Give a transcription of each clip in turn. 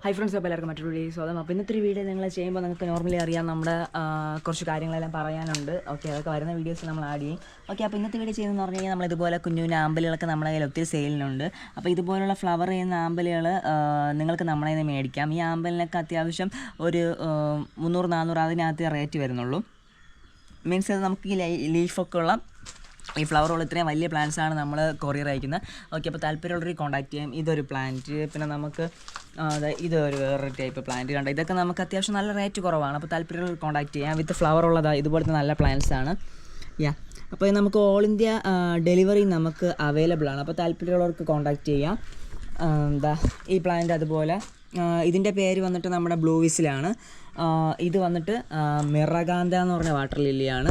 Hi friends, അപ്പോൾ എല്ലാവർക്കും മറ്റൊരു വീഡിയോ സ്വാഗതം. അപ്പോൾ ഇന്നത്തെ വീഡിയോ നിങ്ങൾ ചെയ്യുമ്പോൾ നിങ്ങൾക്ക് നോർമലി അറിയാം നമ്മുടെ കുറച്ച് കാര്യങ്ങളെല്ലാം പറയാനുണ്ട്. ഓക്കെ, അതൊക്കെ വരുന്ന വീഡിയോസ് നമ്മൾ ആഡ് ചെയ്യും. ഓക്കെ, അപ്പോൾ ഇന്നത്തെ വീഡിയോ ചെയ്യുന്നതെന്ന് പറഞ്ഞു കഴിഞ്ഞാൽ നമ്മളിതുപോലെ കുഞ്ഞു കുഞ്ഞു ആമ്പലുകളൊക്കെ നമ്മുടെ കയ്യിൽ ഒത്തിരി സെയിലിനുണ്ട്. അപ്പോൾ ഇതുപോലുള്ള ഫ്ലവർ ചെയ്യുന്ന ആമ്പലുകൾ നിങ്ങൾക്ക് നമ്മളെ നിന്ന് മേടിക്കാം. ഈ ആമ്പലിനൊക്കെ അത്യാവശ്യം ഒരു 300-400 അതിനകത്ത് റേറ്റ് വരുന്നുള്ളൂ. മീൻസ് അത് നമുക്ക് ഈ ലീഫൊക്കെ ഉള്ള ഈ ഫ്ലവറുള്ള ഇത്രയും വലിയ പ്ലാന്റ്സാണ് നമ്മൾ കൊറിയർ അയക്കുന്നത്. ഓക്കെ, അപ്പോൾ താല്പര്യമുള്ളവർ കോൺടാക്ട് ചെയ്യാം. ഇതൊരു പ്ലാന്റ്, പിന്നെ നമുക്ക് ഇതൊരു വേറൊരു ടൈപ്പ് പ്ലാന്റ് കണ്ട. ഇതൊക്കെ നമുക്ക് അത്യാവശ്യം നല്ല റേറ്റ് കുറവാണ്. അപ്പോൾ താല്പര്യമുള്ളവർ കോൺടാക്ട് ചെയ്യാം. വിത്ത് ഫ്ലവർ ഉള്ളതാണ്, ഇതുപോലത്തെ നല്ല പ്ലാന്റ്സാണ്. അപ്പോൾ നമുക്ക് ഓൾ ഇന്ത്യ ഡെലിവറി നമുക്ക് അവൈലബിൾ ആണ്. അപ്പോൾ താല്പര്യമുള്ളവർക്ക് കോൺടാക്ട് ചെയ്യാം. ഈ പ്ലാന്റ് അതുപോലെ ഇതിൻ്റെ പേര് വന്നിട്ട് നമ്മുടെ ബ്ലൂ വിസിലാണ്. ഇത് വന്നിട്ട് മിറകാന്ത എന്ന് പറഞ്ഞ വാട്ടർ ലില്ലിയാണ്.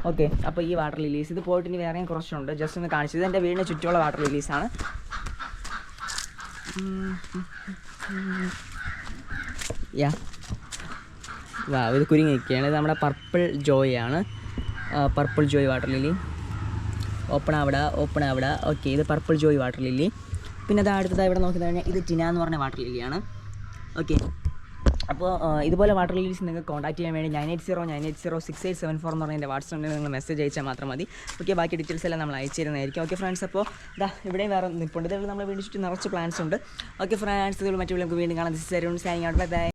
ഓക്കെ, അപ്പോൾ ഈ വാട്ടർ ലില്ലീസ് ഇത് പോയിട്ട് ഇനി വേറെയും കുറച്ചുണ്ട്. ജസ്റ്റ് ഒന്ന് കാണിച്ചത് എൻ്റെ വീടിന് ചുറ്റുമുള്ള വാട്ടർ ലില്ലീസാണ്. ഇത് കുരുങ്ങി നിൽക്കുകയാണ്. ഇത് നമ്മുടെ പർപ്പിൾ ജോയ് ആണ്. Purple joy water lily. Open അവിടെ. ഓക്കെ, ഇത് പർപ്പിൾ ജോയ് വാട്ടർ ലില്ലി. പിന്നെ അത് അടുത്തത് ഇവിടെ നോക്കി കഴിഞ്ഞാൽ ഇത് ടിന എന്ന് പറഞ്ഞ വാട്ടർ ലില്ലിയാണ്. ഓക്കെ, അപ്പോൾ ഇതുപോലെ വാട്ടർ ലില്ലീസ് നിങ്ങൾക്ക് കോൺടാക്ട് ചെയ്യാൻ വേണ്ടി 9809806874 എന്ന് പറഞ്ഞ എൻ്റെ വാട്സാപ്പിൽ നിങ്ങൾ മെസ്സേജ് അയച്ചാൽ മാത്രം മതി. ഓക്കെ, ബാക്കി ഡീറ്റെയിൽസ് എല്ലാം നമ്മൾ അയച്ചു തരുന്നതായിരിക്കും. ഓക്കെ ഫ്രണ്ട്സ്, അപ്പോൾ ഇവിടെയും വേറെ നിൽപ്പുണ്ട്. ഇതുപോലെ നമ്മൾ വീണ്ടും ചുറ്റും നിറച്ച് പ്ലാൻസ് ഉണ്ട്. ഓക്കെ ഫ്രണ്ട്സ്, ഇതുപോലെ മറ്റു നമുക്ക് വീണ്ടും കാണാം. This is Arun signing out. Bye bye.